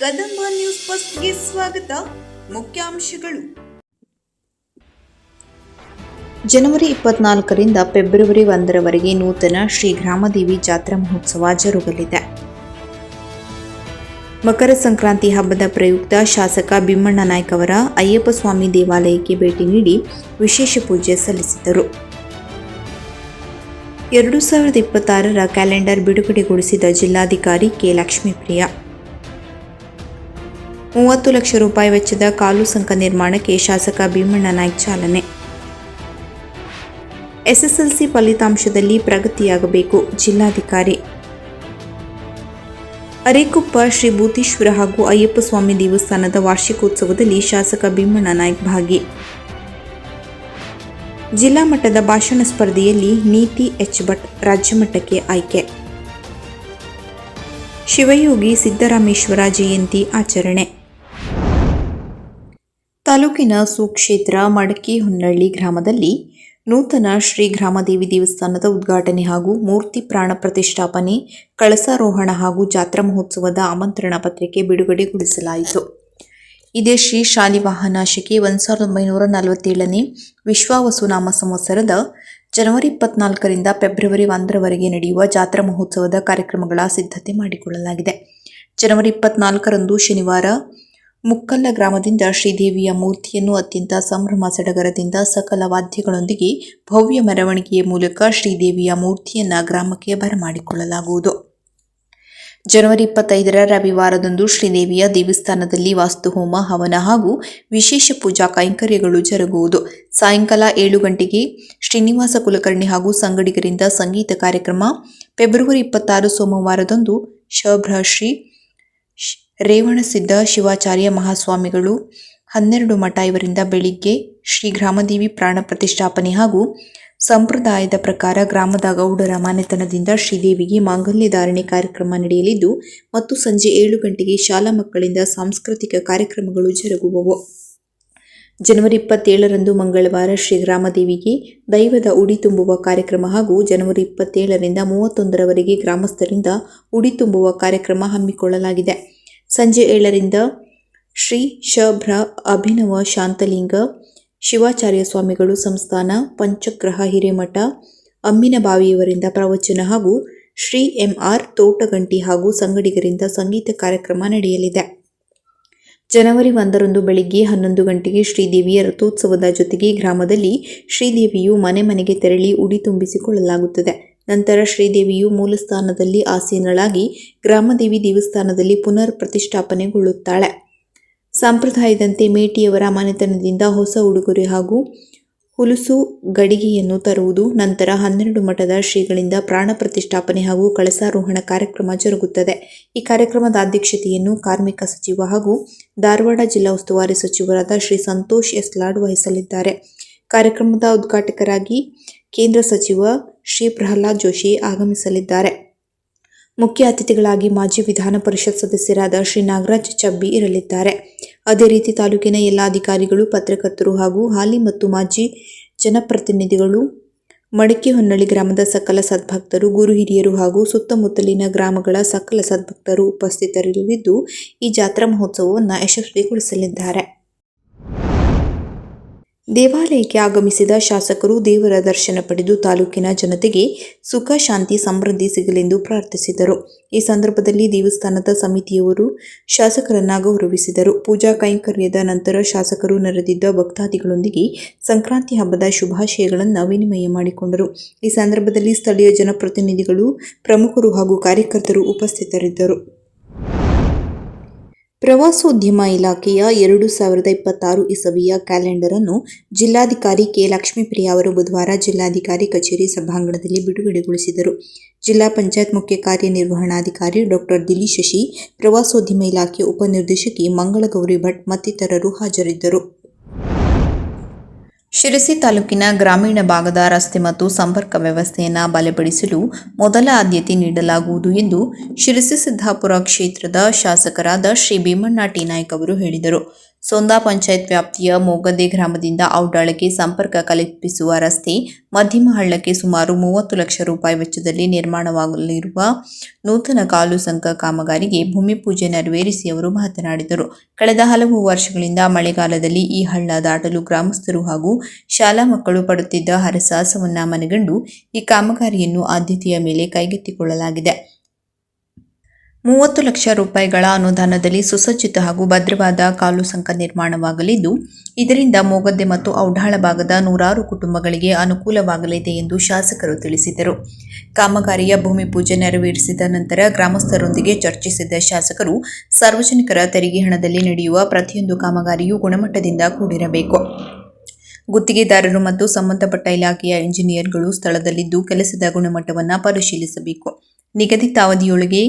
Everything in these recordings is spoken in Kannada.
ಕದಂಬ ನ್ಯೂಸ್ ಫಸ್ಟ್ಗೆ ಸ್ವಾಗತ. ಮುಖ್ಯಾಂಶಗಳು. ಜನವರಿ 24ರಿಂದ ಫೆಬ್ರವರಿ 1ರವರೆಗೆ ನೂತನ ಶ್ರೀ ಗ್ರಾಮದೇವಿ ಜಾತ್ರಾ ಮಹೋತ್ಸವ ಜರುಗಲಿದೆ. ಮಕರ ಸಂಕ್ರಾಂತಿ ಹಬ್ಬದ ಪ್ರಯುಕ್ತ ಶಾಸಕ ಭೀಮಣ್ಣ ನಾಯ್ಕ ಅವರ ಅಯ್ಯಪ್ಪ ಸ್ವಾಮಿ ದೇವಾಲಯಕ್ಕೆ ಭೇಟಿ ನೀಡಿ ವಿಶೇಷ ಪೂಜೆ ಸಲ್ಲಿಸಿದರು. 2026ರ ಕ್ಯಾಲೆಂಡರ್ ಬಿಡುಗಡೆಗೊಳಿಸಿದ ಜಿಲ್ಲಾಧಿಕಾರಿ ಕೆ. ಲಕ್ಷ್ಮೀಪ್ರಿಯ. 30 ಲಕ್ಷ ರೂಪಾಯಿ ವೆಚ್ಚದ ಕಾಲು ಸಂಕ ನಿರ್ಮಾಣಕ್ಕೆ ಶಾಸಕ ಭೀಮಣ್ಣ ನಾಯ್ಕ ಚಾಲನೆ. ಎಸ್ಎಸ್ಎಲ್ಸಿ ಫಲಿತಾಂಶದಲ್ಲಿ ಪ್ರಗತಿಯಾಗಬೇಕು, ಜಿಲ್ಲಾಧಿಕಾರಿ. ಅರೇಕೊಪ್ಪ ಶ್ರೀ ಭೂತೇಶ್ವರ ಹಾಗೂ ಅಯ್ಯಪ್ಪ ಸ್ವಾಮಿ ದೇವಸ್ಥಾನದ ವಾರ್ಷಿಕೋತ್ಸವದಲ್ಲಿ ಶಾಸಕ ಭೀಮಣ್ಣ ನಾಯ್ಕ ಭಾಗಿ. ಜಿಲ್ಲಾ ಮಟ್ಟದ ಭಾಷಣ ಸ್ಪರ್ಧೆಯಲ್ಲಿ ನೀತಿ ಎಚ್. ಭಟ್ ರಾಜ್ಯಮಟ್ಟಕ್ಕೆ ಆಯ್ಕೆ. ಶಿವಯೋಗಿ ಸಿದ್ದರಾಮೇಶ್ವರ ಜಯಂತಿ ಆಚರಣೆ. ತಾಲೂಕಿನ ಸುಕ್ಷೇತ್ರ ಮಡಕಿಹೊನ್ನಳ್ಳಿ ಗ್ರಾಮದಲ್ಲಿ ನೂತನ ಶ್ರೀ ಗ್ರಾಮದೇವಿ ದೇವಸ್ಥಾನದ ಉದ್ಘಾಟನೆ ಹಾಗೂ ಮೂರ್ತಿ ಪ್ರಾಣ ಪ್ರತಿಷ್ಠಾಪನೆ, ಕಳಸಾರೋಹಣ ಹಾಗೂ ಜಾತ್ರಾ ಮಹೋತ್ಸವದ ಆಮಂತ್ರಣ ಪತ್ರಿಕೆ ಬಿಡುಗಡೆಗೊಳಿಸಲಾಯಿತು. ಇದೇ ಶ್ರೀ ಶಾಲಿವಾಹನ ಶಕೆ 1947ನೇ ವಿಶ್ವಾವಸು ನಾಮ ಸಂವತ್ಸರದ ಜನವರಿ 24ರಿಂದ ಫೆಬ್ರವರಿ 1ರವರೆಗೆ ನಡೆಯುವ ಜಾತ್ರಾ ಮಹೋತ್ಸವದ ಕಾರ್ಯಕ್ರಮಗಳ ಸಿದ್ಧತೆ ಮಾಡಿಕೊಳ್ಳಲಾಗಿದೆ. ಜನವರಿ 24ರಂದು ಶನಿವಾರ ಮುಕ್ಕಲ್ಲ ಗ್ರಾಮದಿಂದ ಶ್ರೀದೇವಿಯ ಮೂರ್ತಿಯನ್ನು ಅತ್ಯಂತ ಸಂಭ್ರಮ ಸಡಗರದಿಂದ ಸಕಲ ವಾದ್ಯಗಳೊಂದಿಗೆ ಭವ್ಯ ಮೆರವಣಿಗೆಯ ಮೂಲಕ ಶ್ರೀದೇವಿಯ ಮೂರ್ತಿಯನ್ನು ಗ್ರಾಮಕ್ಕೆ ಬರಮಾಡಿಕೊಳ್ಳಲಾಗುವುದು. ಜನವರಿ 25ರ ರವಿವಾರದಂದು ಶ್ರೀದೇವಿಯ ದೇವಸ್ಥಾನದಲ್ಲಿ ವಾಸ್ತುಹೋಮ, ಹವನ ಹಾಗೂ ವಿಶೇಷ ಪೂಜಾ ಕೈಂಕರ್ಯಗಳು ಜರುಗುವುದು. ಸಾಯಂಕಾಲ 7 ಗಂಟೆಗೆ ಶ್ರೀನಿವಾಸ ಕುಲಕರ್ಣಿ ಹಾಗೂ ಸಂಗಡಿಗರಿಂದ ಸಂಗೀತ ಕಾರ್ಯಕ್ರಮ. ಫೆಬ್ರವರಿ 26 ಸೋಮವಾರದಂದು ಶ್ರೀ ರೇವಣಸಿದ್ಧ ಶಿವಾಚಾರ್ಯ ಮಹಾಸ್ವಾಮಿಗಳು 12 ಮಠ ಇವರಿಂದ ಬೆಳಿಗ್ಗೆ ಶ್ರೀ ಗ್ರಾಮದೇವಿ ಪ್ರಾಣ ಪ್ರತಿಷ್ಠಾಪನೆ ಹಾಗೂ ಸಂಪ್ರದಾಯದ ಪ್ರಕಾರ ಗ್ರಾಮದ ಗೌಡರ ಮನೆತನದಿಂದ ಶ್ರೀದೇವಿಗೆ ಮಾಂಗಲ್ಯ ಧಾರಣೆ ಕಾರ್ಯಕ್ರಮ ನಡೆಯಲಿದ್ದು ಮತ್ತು ಸಂಜೆ 7 ಗಂಟೆಗೆ ಶಾಲಾ ಮಕ್ಕಳಿಂದ ಸಾಂಸ್ಕೃತಿಕ ಕಾರ್ಯಕ್ರಮಗಳು ಜರುಗುವವು. ಜನವರಿ 27ರಂದು ಮಂಗಳವಾರ ಶ್ರೀ ಗ್ರಾಮದೇವಿಗೆ ದೈವದ ಉಡಿ ತುಂಬುವ ಕಾರ್ಯಕ್ರಮ ಹಾಗೂ ಜನವರಿ 27ರಿಂದ 31ರವರೆಗೆ ಗ್ರಾಮಸ್ಥರಿಂದ ಉಡಿ ತುಂಬುವ ಕಾರ್ಯಕ್ರಮ ಹಮ್ಮಿಕೊಳ್ಳಲಾಗಿದೆ. ಸಂಜೆ 7ರಿಂದ ಶ್ರೀ ಶಭ್ರ ಅಭಿನವ ಶಾಂತಲಿಂಗ ಶಿವಾಚಾರ್ಯ ಸ್ವಾಮಿಗಳು ಸಂಸ್ಥಾನ ಪಂಚಗ್ರಹ ಹಿರೇಮಠ ಅಮ್ಮಿನಬಾವಿಯವರಿಂದ ಪ್ರವಚನ ಹಾಗೂ ಶ್ರೀ ಎಂ.ಆರ್. ತೋಟಗಂಟಿ ಹಾಗೂ ಸಂಗಡಿಗರಿಂದ ಸಂಗೀತ ಕಾರ್ಯಕ್ರಮ ನಡೆಯಲಿದೆ. ಜನವರಿ 1ರಂದು ಬೆಳಿಗ್ಗೆ 11 ಗಂಟೆಗೆ ಶ್ರೀದೇವಿಯ ರಥೋತ್ಸವದ ಜೊತೆಗೆ ಗ್ರಾಮದಲ್ಲಿ ಶ್ರೀದೇವಿಯು ಮನೆ ಮನೆಗೆ ತೆರಳಿ ಉಡಿ ತುಂಬಿಸಿಕೊಳ್ಳಲಾಗುತ್ತದೆ. ನಂತರ ಶ್ರೀದೇವಿಯು ಮೂಲಸ್ಥಾನದಲ್ಲಿ ಆಸೀನಳಾಗಿ ಗ್ರಾಮದೇವಿ ದೇವಸ್ಥಾನದಲ್ಲಿ ಪುನರ್ ಪ್ರತಿಷ್ಠಾಪನೆಗೊಳ್ಳುತ್ತಾಳೆ. ಸಂಪ್ರದಾಯದಂತೆ ಮೇಟಿಯವರ ಮನೆತನದಿಂದ ಹೊಸ ಉಡುಗೊರೆ ಹಾಗೂ ಹುಲುಸು ಗಡಿಗೆಯನ್ನು ತರುವುದು. ನಂತರ 12 ಮಠದ ಶ್ರೀಗಳಿಂದ ಪ್ರಾಣ ಪ್ರತಿಷ್ಠಾಪನೆ ಹಾಗೂ ಕಳಸಾರೋಹಣ ಕಾರ್ಯಕ್ರಮ ಜರುಗುತ್ತದೆ. ಈ ಕಾರ್ಯಕ್ರಮದ ಅಧ್ಯಕ್ಷತೆಯನ್ನು ಕಾರ್ಮಿಕ ಸಚಿವ ಹಾಗೂ ಧಾರವಾಡ ಜಿಲ್ಲಾ ಉಸ್ತುವಾರಿ ಸಚಿವರಾದ ಶ್ರೀ ಸಂತೋಷ್ ಎಸ್. ಲಾಡ್ ವಹಿಸಲಿದ್ದಾರೆ. ಕಾರ್ಯಕ್ರಮದ ಉದ್ಘಾಟಕರಾಗಿ ಕೇಂದ್ರ ಸಚಿವ ಶ್ರೀ ಪ್ರಹ್ಲಾದ್ ಜೋಶಿ ಆಗಮಿಸಲಿದ್ದಾರೆ. ಮುಖ್ಯ ಅತಿಥಿಗಳಾಗಿ ಮಾಜಿ ವಿಧಾನ ಪರಿಷತ್ ಸದಸ್ಯರಾದ ಶ್ರೀ ನಾಗರಾಜ್ ಚಬ್ಬಿ ಇರಲಿದ್ದಾರೆ. ಅದೇ ರೀತಿ ತಾಲೂಕಿನ ಎಲ್ಲ ಅಧಿಕಾರಿಗಳು, ಪತ್ರಕರ್ತರು ಹಾಗೂ ಹಾಲಿ ಮತ್ತು ಮಾಜಿ ಜನಪ್ರತಿನಿಧಿಗಳು, ಮಡಕಿಹೊನ್ನಳ್ಳಿ ಗ್ರಾಮದ ಸಕಲ ಸದ್ಭಕ್ತರು, ಗುರು ಹಿರಿಯರು ಹಾಗೂ ಸುತ್ತಮುತ್ತಲಿನ ಗ್ರಾಮಗಳ ಸಕಲ ಸದ್ಭಕ್ತರು ಉಪಸ್ಥಿತರಿರಲಿದ್ದು ಈ ಜಾತ್ರಾ ಮಹೋತ್ಸವವನ್ನು ಯಶಸ್ವಿಗೊಳಿಸಲಿದ್ದಾರೆ. ದೇವಾಲಯಕ್ಕೆ ಆಗಮಿಸಿದ ಶಾಸಕರು ದೇವರ ದರ್ಶನ ಪಡೆದು ತಾಲೂಕಿನ ಜನತೆಗೆ ಸುಖ, ಶಾಂತಿ, ಸಮೃದ್ಧಿ ಸಿಗಲೆಂದು ಪ್ರಾರ್ಥಿಸಿದರು. ಈ ಸಂದರ್ಭದಲ್ಲಿ ದೇವಸ್ಥಾನದ ಸಮಿತಿಯವರು ಶಾಸಕರನ್ನ ಗೌರವಿಸಿದರು. ಪೂಜಾ ಕೈಂಕರ್ಯದ ನಂತರ ಶಾಸಕರು ನೆರೆದಿದ್ದ ಭಕ್ತಾದಿಗಳೊಂದಿಗೆ ಸಂಕ್ರಾಂತಿ ಹಬ್ಬದ ಶುಭಾಶಯಗಳನ್ನು ವಿನಿಮಯ ಮಾಡಿಕೊಂಡರು. ಈ ಸಂದರ್ಭದಲ್ಲಿ ಸ್ಥಳೀಯ ಜನಪ್ರತಿನಿಧಿಗಳು, ಪ್ರಮುಖರು ಹಾಗೂ ಕಾರ್ಯಕರ್ತರು ಉಪಸ್ಥಿತರಿದ್ದರು. ಪ್ರವಾಸೋದ್ಯಮ ಇಲಾಖೆಯ 2026 ಇಸವಿಯ ಕ್ಯಾಲೆಂಡರ್ ಅನ್ನು ಜಿಲ್ಲಾಧಿಕಾರಿ ಕೆ. ಲಕ್ಷ್ಮೀಪ್ರಿಯ ಅವರು ಬುಧವಾರ ಜಿಲ್ಲಾಧಿಕಾರಿ ಕಚೇರಿ ಸಭಾಂಗಣದಲ್ಲಿ ಬಿಡುಗಡೆಗೊಳಿಸಿದರು. ಜಿಲ್ಲಾ ಪಂಚಾಯತ್ ಮುಖ್ಯ ಕಾರ್ಯನಿರ್ವಹಣಾಧಿಕಾರಿ ಡಾ. ದಿಲಿ ಶಶಿ, ಪ್ರವಾಸೋದ್ಯಮ ಇಲಾಖೆ ಉಪನಿರ್ದೇಶಕಿ ಮಂಗಳಗೌರಿ ಭಟ್ ಮತ್ತಿತರರು ಹಾಜರಿದ್ದರು. ಶಿರಸಿ ತಾಲೂಕಿನ ಗ್ರಾಮೀಣ ಭಾಗದ ರಸ್ತೆ ಮತ್ತು ಸಂಪರ್ಕ ವ್ಯವಸ್ಥೆಯನ್ನು ಬಲಪಡಿಸಲು ಮೊದಲ ಆದ್ಯತೆ ನೀಡಲಾಗುವುದು ಎಂದು ಶಿರಸಿ ಸಿದ್ದಾಪುರ ಕ್ಷೇತ್ರದ ಶಾಸಕರಾದ ಶ್ರೀ ಭೀಮಣ್ಣ ಟಿ. ನಾಯ್ಕ ಅವರು ಹೇಳಿದರು. ಸೊಂದಾ ಪಂಚಾಯತ್ ವ್ಯಾಪ್ತಿಯ ಮೊಗದೆ ಗ್ರಾಮದಿಂದ ಔಡಾಳಕ್ಕೆ ಸಂಪರ್ಕ ಕಲ್ಪಿಸುವ ರಸ್ತೆ ಮಧ್ಯಮ ಹಳ್ಳಕ್ಕೆ ಸುಮಾರು 30 ಲಕ್ಷ ರೂಪಾಯಿ ವೆಚ್ಚದಲ್ಲಿ ನಿರ್ಮಾಣವಾಗಲಿರುವ ನೂತನ ಕಾಲು ಸಂಕ ಕಾಮಗಾರಿಗೆ ಭೂಮಿ ಪೂಜೆ ನೆರವೇರಿಸಿ ಅವರು ಮಾತನಾಡಿದರು. ಕಳೆದ ಹಲವು ವರ್ಷಗಳಿಂದ ಮಳೆಗಾಲದಲ್ಲಿ ಈ ಹಳ್ಳ ದಾಟಲು ಗ್ರಾಮಸ್ಥರು ಹಾಗೂ ಶಾಲಾ ಮಕ್ಕಳು ಪಡುತ್ತಿದ್ದ ಹರಸಾಹಸವನ್ನ ಮನಗಂಡು ಈ ಕಾಮಗಾರಿಯನ್ನು ಆದ್ಯತೆಯ ಮೇಲೆ ಕೈಗೆತ್ತಿಕೊಳ್ಳಲಾಗಿದೆ. 30 ಲಕ್ಷ ರೂಪಾಯಿಗಳ ಅನುದಾನದಲ್ಲಿ ಸುಸಜ್ಜಿತ ಹಾಗೂ ಭದ್ರವಾದ ಕಾಲು ಸಂಕ ನಿರ್ಮಾಣವಾಗಲಿದ್ದು, ಇದರಿಂದ ಮೊಗದೆ ಮತ್ತು ಔಢಾಳ ಭಾಗದ ನೂರಾರು ಕುಟುಂಬಗಳಿಗೆ ಅನುಕೂಲವಾಗಲಿದೆ ಎಂದು ಶಾಸಕರು ತಿಳಿಸಿದರು. ಕಾಮಗಾರಿಯ ಭೂಮಿ ಪೂಜೆ ನೆರವೇರಿಸಿದ ನಂತರ ಗ್ರಾಮಸ್ಥರೊಂದಿಗೆ ಚರ್ಚಿಸಿದ ಶಾಸಕರು, ಸಾರ್ವಜನಿಕರ ತೆರಿಗೆ ಹಣದಲ್ಲಿ ನಡೆಯುವ ಪ್ರತಿಯೊಂದು ಕಾಮಗಾರಿಯೂ ಗುಣಮಟ್ಟದಿಂದ ಕೂಡಿರಬೇಕು. ಗುತ್ತಿಗೆದಾರರು ಮತ್ತು ಸಂಬಂಧಪಟ್ಟ ಇಲಾಖೆಯ ಇಂಜಿನಿಯರ್ಗಳು ಸ್ಥಳದಲ್ಲಿದ್ದು ಕೆಲಸದ ಗುಣಮಟ್ಟವನ್ನು ಪರಿಶೀಲಿಸಬೇಕು. ನಿಗದಿತ ಅವಧಿಯೊಳಗೆ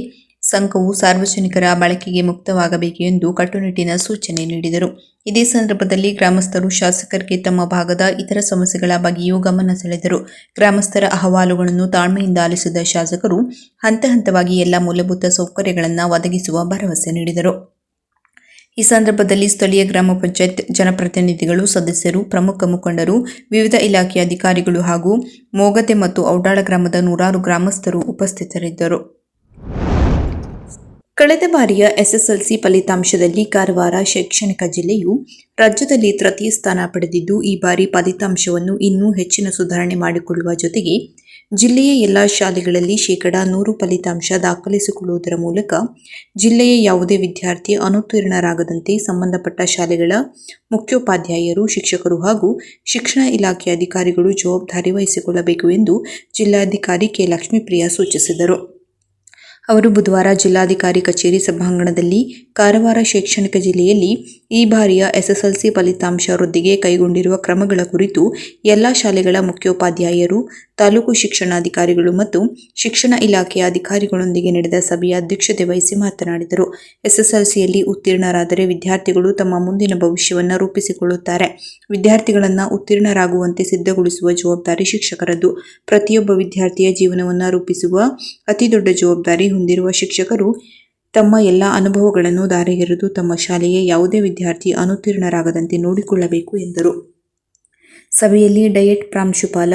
ಸಂಕವು ಸಾರ್ವಜನಿಕರ ಬಳಕೆಗೆ ಮುಕ್ತವಾಗಬೇಕು ಎಂದು ಕಟ್ಟುನಿಟ್ಟಿನ ಸೂಚನೆ ನೀಡಿದರು. ಇದೇ ಸಂದರ್ಭದಲ್ಲಿ ಗ್ರಾಮಸ್ಥರು ಶಾಸಕರಿಗೆ ತಮ್ಮ ಭಾಗದ ಇತರ ಸಮಸ್ಯೆಗಳ ಬಗ್ಗೆಯೂ ಗಮನ ಸೆಳೆದರು. ಗ್ರಾಮಸ್ಥರ ಅಹವಾಲುಗಳನ್ನು ತಾಳ್ಮೆಯಿಂದ ಆಲಿಸಿದ ಶಾಸಕರು ಹಂತ ಹಂತವಾಗಿ ಎಲ್ಲ ಮೂಲಭೂತ ಸೌಕರ್ಯಗಳನ್ನು ಒದಗಿಸುವ ಭರವಸೆ ನೀಡಿದರು. ಈ ಸಂದರ್ಭದಲ್ಲಿ ಸ್ಥಳೀಯ ಗ್ರಾಮ ಪಂಚಾಯತ್ ಜನಪ್ರತಿನಿಧಿಗಳು, ಸದಸ್ಯರು, ಪ್ರಮುಖ ಮುಖಂಡರು, ವಿವಿಧ ಇಲಾಖೆಯ ಅಧಿಕಾರಿಗಳು ಹಾಗೂ ಮೊಗದೆ ಮತ್ತು ಔಡಾಳ ಗ್ರಾಮದ ನೂರಾರು ಗ್ರಾಮಸ್ಥರು ಉಪಸ್ಥಿತರಿದ್ದರು. ಕಳೆದ ಬಾರಿಯ ಎಸ್ಎಸ್ಎಲ್ಸಿ ಫಲಿತಾಂಶದಲ್ಲಿ ಕಾರವಾರ ಶೈಕ್ಷಣಿಕ ಜಿಲ್ಲೆಯು ರಾಜ್ಯದಲ್ಲಿ ತೃತೀಯ ಸ್ಥಾನ ಪಡೆದಿದ್ದು, ಈ ಬಾರಿ ಫಲಿತಾಂಶವನ್ನು ಇನ್ನೂ ಹೆಚ್ಚಿನ ಸುಧಾರಣೆ ಮಾಡಿಕೊಳ್ಳುವ ಜೊತೆಗೆ ಜಿಲ್ಲೆಯ ಎಲ್ಲ ಶಾಲೆಗಳಲ್ಲಿ 100% ಫಲಿತಾಂಶ ದಾಖಲಿಸಿಕೊಳ್ಳುವುದರ ಮೂಲಕ ಜಿಲ್ಲೆಯ ಯಾವುದೇ ವಿದ್ಯಾರ್ಥಿ ಅನುತ್ತೀರ್ಣರಾಗದಂತೆ ಸಂಬಂಧಪಟ್ಟ ಶಾಲೆಗಳ ಮುಖ್ಯೋಪಾಧ್ಯಾಯರು, ಶಿಕ್ಷಕರು ಹಾಗೂ ಶಿಕ್ಷಣ ಇಲಾಖೆ ಅಧಿಕಾರಿಗಳು ಜವಾಬ್ದಾರಿ ವಹಿಸಿಕೊಳ್ಳಬೇಕು ಎಂದು ಜಿಲ್ಲಾಧಿಕಾರಿ ಕೆ. ಲಕ್ಷ್ಮೀಪ್ರಿಯ ಸೂಚಿಸಿದರು. ಅವರು ಬುಧವಾರ ಜಿಲ್ಲಾಧಿಕಾರಿ ಕಚೇರಿ ಸಭಾಂಗಣದಲ್ಲಿ ಕಾರವಾರ ಶೈಕ್ಷಣಿಕ ಜಿಲ್ಲೆಯಲ್ಲಿ ಈ ಬಾರಿಯ ಎಸ್ಎಸ್ಎಲ್ಸಿ ಫಲಿತಾಂಶ ವೃದ್ಧಿಗೆ ಕೈಗೊಂಡಿರುವ ಕ್ರಮಗಳ ಕುರಿತು ಎಲ್ಲ ಶಾಲೆಗಳ ಮುಖ್ಯೋಪಾಧ್ಯಾಯರು, ತಾಲೂಕು ಶಿಕ್ಷಣಾಧಿಕಾರಿಗಳು ಮತ್ತು ಶಿಕ್ಷಣ ಇಲಾಖೆಯ ಅಧಿಕಾರಿಗಳೊಂದಿಗೆ ನಡೆದ ಸಭೆಯ ಅಧ್ಯಕ್ಷತೆ ವಹಿಸಿ ಮಾತನಾಡಿದರು. ಎಸ್ಎಸ್ಎಲ್ಸಿಯಲ್ಲಿ ಉತ್ತೀರ್ಣರಾದರೆ ವಿದ್ಯಾರ್ಥಿಗಳು ತಮ್ಮ ಮುಂದಿನ ಭವಿಷ್ಯವನ್ನು ರೂಪಿಸಿಕೊಳ್ಳುತ್ತಾರೆ. ವಿದ್ಯಾರ್ಥಿಗಳನ್ನು ಉತ್ತೀರ್ಣರಾಗುವಂತೆ ಸಿದ್ಧಗೊಳಿಸುವ ಜವಾಬ್ದಾರಿ ಶಿಕ್ಷಕರದ್ದು. ಪ್ರತಿಯೊಬ್ಬ ವಿದ್ಯಾರ್ಥಿಯ ಜೀವನವನ್ನು ರೂಪಿಸುವ ಅತಿದೊಡ್ಡ ಜವಾಬ್ದಾರಿ ಹೊಂದಿರುವ ಶಿಕ್ಷಕರು ತಮ್ಮ ಎಲ್ಲ ಅನುಭವಗಳನ್ನು ದಾರೆಗೆರೆದು ತಮ್ಮ ಶಾಲೆಯ ಯಾವುದೇ ವಿದ್ಯಾರ್ಥಿ ಅನುತ್ತೀರ್ಣರಾಗದಂತೆ ನೋಡಿಕೊಳ್ಳಬೇಕು ಎಂದರು. ಸಭೆಯಲ್ಲಿ ಡಯಟ್ ಪ್ರಾಂಶುಪಾಲ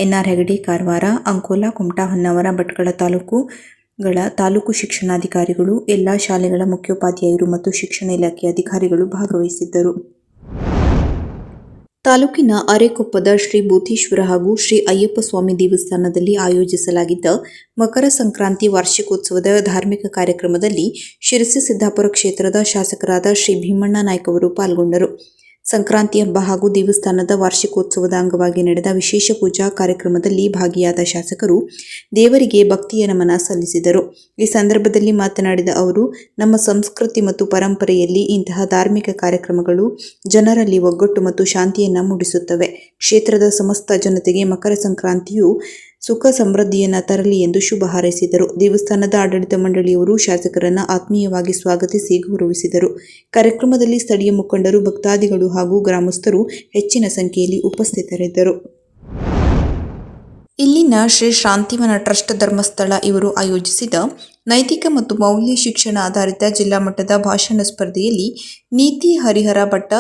ಎನ್ಆರ್ ಹೆಗಡೆ ಕಾರವಾರ, ಅಂಕೋಲಾ, ಕುಮಟಾ, ಹೊನ್ನಾವರ, ಭಟ್ಕಳ ತಾಲೂಕುಗಳ ತಾಲೂಕು ಶಿಕ್ಷಣಾಧಿಕಾರಿಗಳು, ಎಲ್ಲ ಶಾಲೆಗಳ ಮುಖ್ಯೋಪಾಧ್ಯಾಯರು ಮತ್ತು ಶಿಕ್ಷಣ ಇಲಾಖೆಯ ಅಧಿಕಾರಿಗಳು ಭಾಗವಹಿಸಿದ್ದರು. ತಾಲೂಕಿನ ಅರೇಕೊಪ್ಪದ ಶ್ರೀ ಭೂತೇಶ್ವರ ಹಾಗೂ ಶ್ರೀ ಅಯ್ಯಪ್ಪ ಸ್ವಾಮಿ ದೇವಸ್ಥಾನದಲ್ಲಿ ಆಯೋಜಿಸಲಾಗಿದ್ದ ಮಕರ ಸಂಕ್ರಾಂತಿ ವಾರ್ಷಿಕೋತ್ಸವದ ಧಾರ್ಮಿಕ ಕಾರ್ಯಕ್ರಮದಲ್ಲಿ ಶಿರಸಿ ಸಿದ್ದಾಪುರ ಕ್ಷೇತ್ರದ ಶಾಸಕರಾದ ಶ್ರೀ ಭೀಮಣ್ಣ ನಾಯ್ಕ ಅವರು ಪಾಲ್ಗೊಂಡರು. ಸಂಕ್ರಾಂತಿ ಹಬ್ಬ ಹಾಗೂ ದೇವಸ್ಥಾನದ ವಾರ್ಷಿಕೋತ್ಸವದ ಅಂಗವಾಗಿ ನಡೆದ ವಿಶೇಷ ಪೂಜಾ ಕಾರ್ಯಕ್ರಮದಲ್ಲಿ ಭಾಗಿಯಾದ ಶಾಸಕರು ದೇವರಿಗೆ ಭಕ್ತಿಯ ನಮನ ಸಲ್ಲಿಸಿದರು. ಈ ಸಂದರ್ಭದಲ್ಲಿ ಮಾತನಾಡಿದ ಅವರು, ನಮ್ಮ ಸಂಸ್ಕೃತಿ ಮತ್ತು ಪರಂಪರೆಯಲ್ಲಿ ಇಂತಹ ಧಾರ್ಮಿಕ ಕಾರ್ಯಕ್ರಮಗಳು ಜನರಲ್ಲಿ ಒಗ್ಗಟ್ಟು ಮತ್ತು ಶಾಂತಿಯನ್ನು ಮೂಡಿಸುತ್ತವೆ. ಕ್ಷೇತ್ರದ ಸಮಸ್ತ ಜನತೆಗೆ ಮಕರ ಸಂಕ್ರಾಂತಿಯು ಸುಖ ಸಮೃದ್ಧಿಯನ್ನು ತರಲಿ ಎಂದು ಶುಭ ಹಾರೈಸಿದರು. ದೇವಸ್ಥಾನದ ಆಡಳಿತ ಮಂಡಳಿಯವರು ಶಾಸಕರನ್ನು ಆತ್ಮೀಯವಾಗಿ ಸ್ವಾಗತಿಸಿ ಗೌರವಿಸಿದರು. ಕಾರ್ಯಕ್ರಮದಲ್ಲಿ ಸ್ಥಳೀಯ ಮುಖಂಡರು, ಭಕ್ತಾದಿಗಳು ಹಾಗೂ ಗ್ರಾಮಸ್ಥರು ಹೆಚ್ಚಿನ ಸಂಖ್ಯೆಯಲ್ಲಿ ಉಪಸ್ಥಿತರಿದ್ದರು. ಇಲ್ಲಿನ ಶ್ರೀ ಶಾಂತಿವನ ಟ್ರಸ್ಟ್ ಧರ್ಮಸ್ಥಳ ಇವರು ಆಯೋಜಿಸಿದ ನೈತಿಕ ಮತ್ತು ಮೌಲ್ಯ ಶಿಕ್ಷಣ ಆಧಾರಿತ ಜಿಲ್ಲಾ ಮಟ್ಟದ ಭಾಷಣ ಸ್ಪರ್ಧೆಯಲ್ಲಿ ನೀತಿ ಹರಿಹರ ಭಟ್ಟ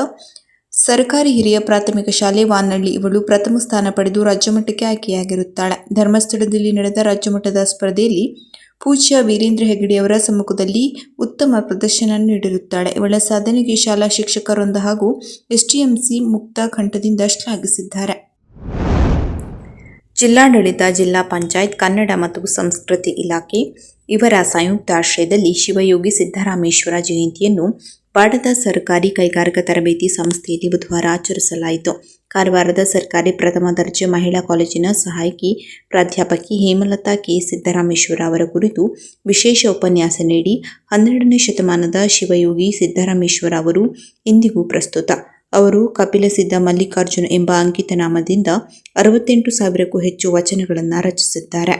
ಸರ್ಕಾರಿ ಹಿರಿಯ ಪ್ರಾಥಮಿಕ ಶಾಲೆ ವಾನಹಳ್ಳಿ ಇವಳು ಪ್ರಥಮ ಸ್ಥಾನ ಪಡೆದು ರಾಜ್ಯಮಟ್ಟಕ್ಕೆ ಆಯ್ಕೆಯಾಗಿರುತ್ತಾಳೆ. ಧರ್ಮಸ್ಥಳದಲ್ಲಿ ನಡೆದ ರಾಜ್ಯಮಟ್ಟದ ಸ್ಪರ್ಧೆಯಲ್ಲಿ ಪೂಜ್ಯ ವೀರೇಂದ್ರ ಹೆಗಡೆಯವರ ಸಮ್ಮುಖದಲ್ಲಿ ಉತ್ತಮ ಪ್ರದರ್ಶನ ನೀಡಿರುತ್ತಾಳೆ. ಇವಳ ಸಾಧನೆಗೆ ಶಾಲಾ ಶಿಕ್ಷಕರೊಂದ ಹಾಗೂ ಎಸ್ಟಿಎಂಸಿ ಮುಕ್ತ ಕಂಠದಿಂದ ಶ್ಲಾಘಿಸಿದ್ದಾರೆ. ಜಿಲ್ಲಾಡಳಿತ, ಜಿಲ್ಲಾ ಪಂಚಾಯತ್, ಕನ್ನಡ ಮತ್ತು ಸಂಸ್ಕೃತಿ ಇಲಾಖೆ ಇವರ ಸಂಯುಕ್ತ ಆಶ್ರಯದಲ್ಲಿ ಶಿವಯೋಗಿ ಸಿದ್ದರಾಮೇಶ್ವರ ಜಯಂತಿಯನ್ನು ಬಾಡದ ಸರ್ಕಾರಿ ಕೈಗಾರಿಕಾ ತರಬೇತಿ ಸಂಸ್ಥೆಯಲ್ಲಿ ಬುಧವಾರ ಆಚರಿಸಲಾಯಿತು. ಕಾರವಾರದ ಸರ್ಕಾರಿ ಪ್ರಥಮ ದರ್ಜೆ ಮಹಿಳಾ ಕಾಲೇಜಿನ ಸಹಾಯಕಿ ಪ್ರಾಧ್ಯಾಪಕಿ ಹೇಮಲತಾ ಕೆ. ಸಿದ್ದರಾಮೇಶ್ವರ ಅವರ ಕುರಿತು ವಿಶೇಷ ಉಪನ್ಯಾಸ ನೀಡಿ 12ನೇ ಶತಮಾನದ ಶಿವಯೋಗಿ ಸಿದ್ದರಾಮೇಶ್ವರ ಅವರು ಇಂದಿಗೂ ಪ್ರಸ್ತುತ. ಅವರು ಕಪಿಲಸಿದ್ಧ ಮಲ್ಲಿಕಾರ್ಜುನ ಎಂಬ ಅಂಕಿತ ನಾಮದಿಂದ 68,000ಕ್ಕೂ ಹೆಚ್ಚು ವಚನಗಳನ್ನು ರಚಿಸಿದ್ದಾರೆ.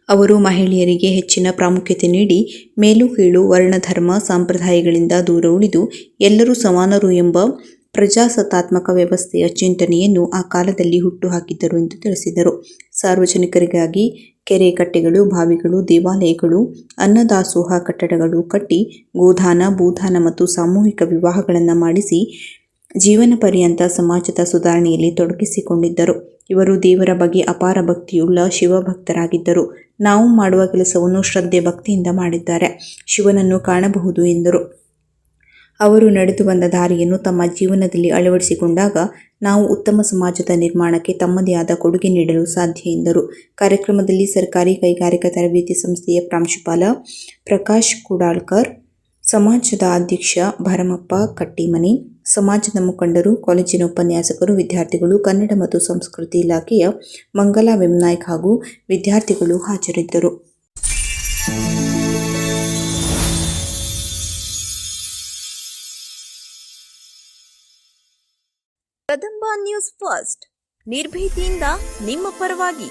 ಅವರು ಮಹಿಳೆಯರಿಗೆ ಹೆಚ್ಚಿನ ಪ್ರಾಮುಖ್ಯತೆ ನೀಡಿ ಮೇಲು ಕೀಳು ವರ್ಣಧರ್ಮ ಸಂಪ್ರದಾಯಗಳಿಂದ ದೂರ ಉಳಿದು ಎಲ್ಲರೂ ಸಮಾನರು ಎಂಬ ಪ್ರಜಾಸತ್ತಾತ್ಮಕ ವ್ಯವಸ್ಥೆಯ ಚಿಂತನೆಯನ್ನು ಆ ಕಾಲದಲ್ಲಿ ಹುಟ್ಟುಹಾಕಿದ್ದರು ಎಂದು ತಿಳಿಸಿದರು. ಸಾರ್ವಜನಿಕರಿಗಾಗಿ ಕೆರೆ ಕಟ್ಟೆಗಳು, ಬಾವಿಗಳು, ದೇವಾಲಯಗಳು, ಅನ್ನದಾಸೋಹ ಕಟ್ಟಡಗಳು ಕಟ್ಟಿ ಗೋದಾನ, ಭೂದಾನ ಮತ್ತು ಸಾಮೂಹಿಕ ವಿವಾಹಗಳನ್ನು ಮಾಡಿಸಿ ಜೀವನ ಪರ್ಯಂತ ಸಮಾಜದ ಸುಧಾರಣೆಯಲ್ಲಿ ತೊಡಗಿಸಿಕೊಂಡಿದ್ದರು. ಇವರು ದೇವರ ಬಗ್ಗೆ ಅಪಾರ ಭಕ್ತಿಯುಳ್ಳ ಶಿವಭಕ್ತರಾಗಿದ್ದರು. ನಾವು ಮಾಡುವ ಕೆಲಸವನ್ನು ಶ್ರದ್ಧೆ ಭಕ್ತಿಯಿಂದ ಮಾಡಿದ್ದಾರೆ ಶಿವನನ್ನು ಕಾಣಬಹುದು ಎಂದರು. ಅವರು ನಡೆದು ಬಂದ ದಾರಿಯನ್ನು ತಮ್ಮ ಜೀವನದಲ್ಲಿ ಅಳವಡಿಸಿಕೊಂಡಾಗ ನಾವು ಉತ್ತಮ ಸಮಾಜದ ನಿರ್ಮಾಣಕ್ಕೆ ತಮ್ಮದೇ ಆದ ಕೊಡುಗೆ ನೀಡಲು ಸಾಧ್ಯ ಎಂದರು. ಕಾರ್ಯಕ್ರಮದಲ್ಲಿ ಸರ್ಕಾರಿ ಕೈಗಾರಿಕಾ ತರಬೇತಿ ಸಂಸ್ಥೆಯ ಪ್ರಾಂಶುಪಾಲ ಪ್ರಕಾಶ್ ಕುಡಾಳ್ಕರ್, ಸಮಾಜದ ಅಧ್ಯಕ್ಷ ಭರಮಪ್ಪ ಕಟ್ಟಿಮನಿ, ಸಮಾಜದ ಮುಖಂಡರು, ಕಾಲೇಜಿನ ಉಪನ್ಯಾಸಕರು, ವಿದ್ಯಾರ್ಥಿಗಳು, ಕನ್ನಡ ಮತ್ತು ಸಂಸ್ಕೃತಿ ಇಲಾಖೆಯ ಮಂಗಲಾ ವೆಂನಾಯ್ಕ್ ಹಾಗೂ ವಿದ್ಯಾರ್ಥಿಗಳು ಹಾಜರಿದ್ದರು. ಕದಂಬ ನ್ಯೂಸ್ ಫಸ್ಟ್, ನಿರ್ಭೀತಿಯಿಂದ ನಿಮ್ಮ ಪರವಾಗಿ.